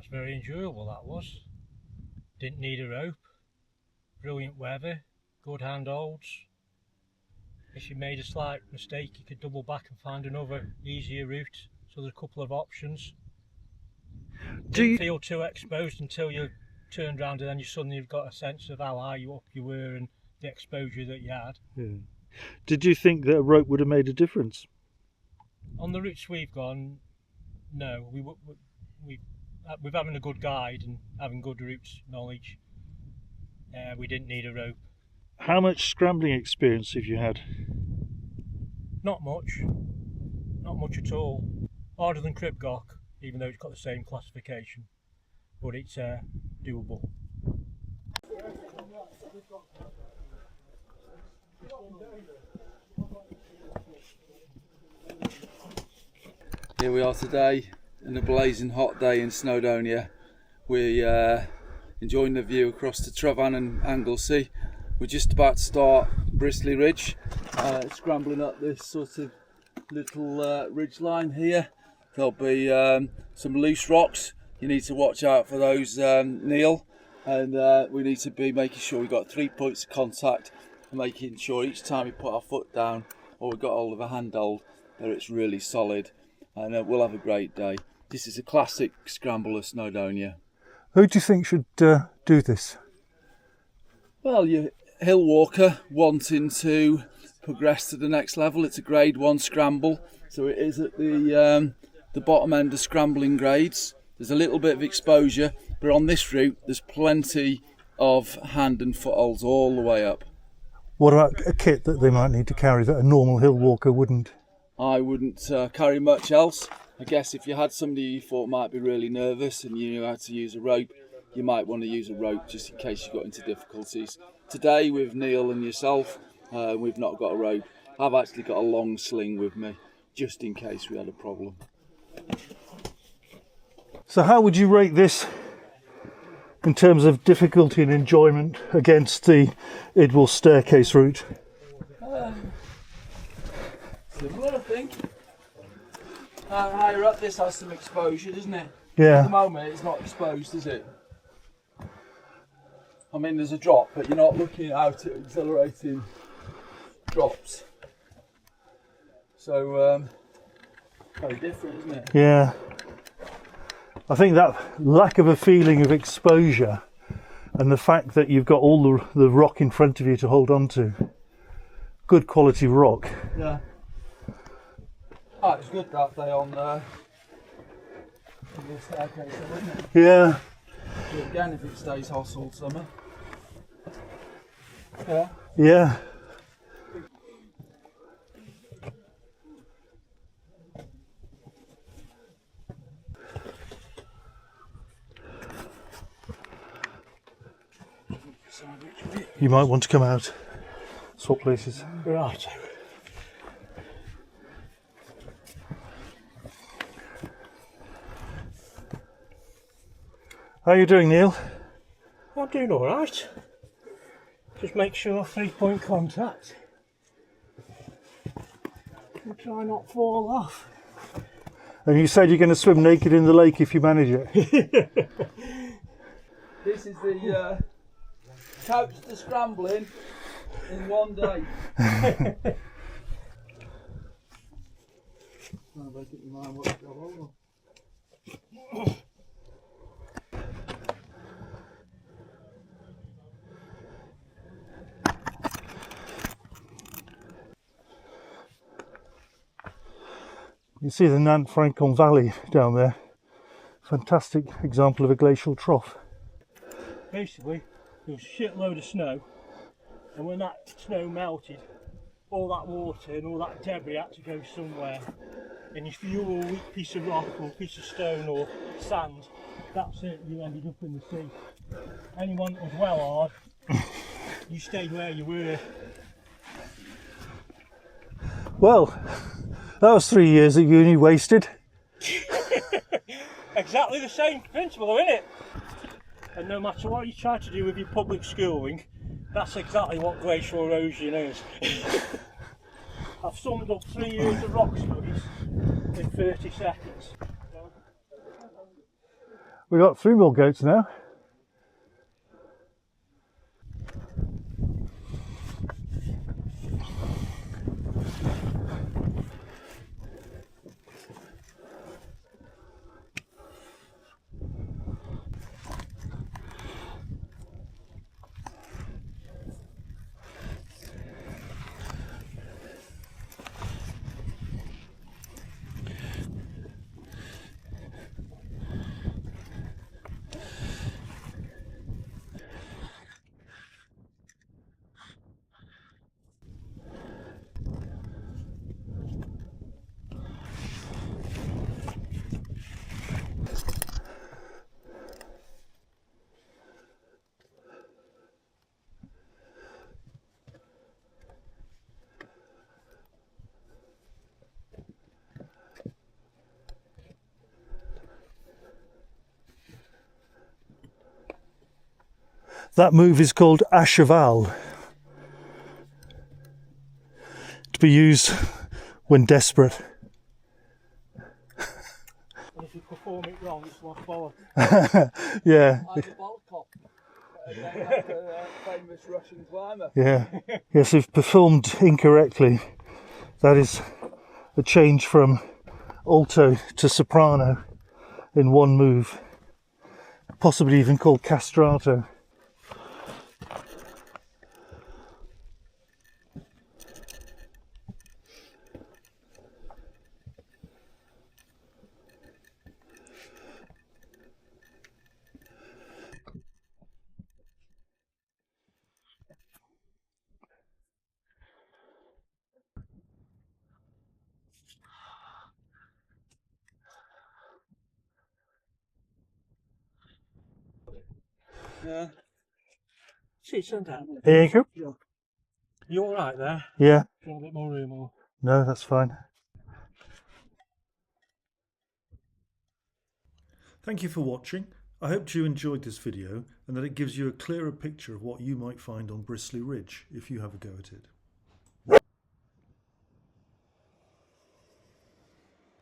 That's very enjoyable, that was. Didn't need a rope. Brilliant weather, good handholds. If you made a slight mistake, you could double back and find another easier route. So there's a couple of options. Didn't feel too exposed until you turned around, and then you suddenly got a sense of how high up you were and the exposure that you had. Yeah. Did you think that a rope would have made a difference? On the routes we've gone, no. With having a good guide and having good routes knowledge, we didn't need a rope. How much scrambling experience have you had? Not much at all. Harder than Cribgoch, even though it's got the same classification, but it's doable. Here we are today, on a blazing hot day in Snowdonia. We're enjoying the view across the Travan and Anglesey. We're just about to start Bristly Ridge, scrambling up this sort of little ridge line here. There'll be some loose rocks. You need to watch out for those, Neil, and we need to be making sure we've got 3 points of contact, and making sure each time we put our foot down or we've got hold of a handhold that it's really solid, and we'll have a great day. This is a classic scramble of Snowdonia. Who do you think should do this? Well, you hill walker wanting to progress to the next level. It's a grade 1 scramble, so it is at the bottom end of scrambling grades. There's a little bit of exposure, but on this route there's plenty of hand and footholds all the way up. What about a kit that they might need to carry that a normal hill walker wouldn't? I wouldn't carry much else. I guess if you had somebody you thought might be really nervous and you knew how to use a rope, you might want to use a rope just in case you got into difficulties. Today with Neil and yourself, we've not got a rope. I've actually got a long sling with me just in case we had a problem. So how would you rate this in terms of difficulty and enjoyment against the Idwell staircase route? Similar, I think. Higher up, this has some exposure, doesn't it? Yeah. At the moment, it's not exposed, is it? I mean, there's a drop, but you're not looking out at exhilarating drops. So, very different, isn't it? Yeah. I think that lack of a feeling of exposure and the fact that you've got all the rock in front of you to hold on to, good quality rock. Yeah. Oh, it was good that day on the staircase, wasn't it? Yeah. So again, if it stays hot all summer. Yeah. Yeah. You might want to come out, swap places. Right. How are you doing, Neil? I'm doing all right. Just make sure 3 point contact. And try not fall off. And you said you're going to swim naked in the lake if you manage it. This is the couch to scrambling in one day. You see the Nant Francon Valley down there. Fantastic example of a glacial trough. Basically, there was a shitload of snow, and when that snow melted, all that water and all that debris had to go somewhere. And if you were a weak piece of rock or a piece of stone or sand, that's it, you ended up in the sea. Anyone that was well hard, you stayed where you were. Well, that was 3 years at uni wasted. Exactly the same principle, isn't it? And no matter what you try to do with your public schooling, that's exactly what glacial erosion is. I've summed up 3 years of rock studies in 30 seconds. We got 3 more goats now. That move is called à cheval, to be used when desperate. And if you perform it wrong, it's lost bollock. Yeah. I'm a ball cop. Like a famous Russian climber. Yeah. Yes, if performed incorrectly, that is a change from alto to soprano in one move. Possibly even called castrato. Yeah. See, it's sent out. Here you go. You alright there? Yeah. Do you want a bit more room or? No, that's fine. Thank you for watching. I hope you enjoyed this video and that it gives you a clearer picture of what you might find on Bristly Ridge if you have a go at it.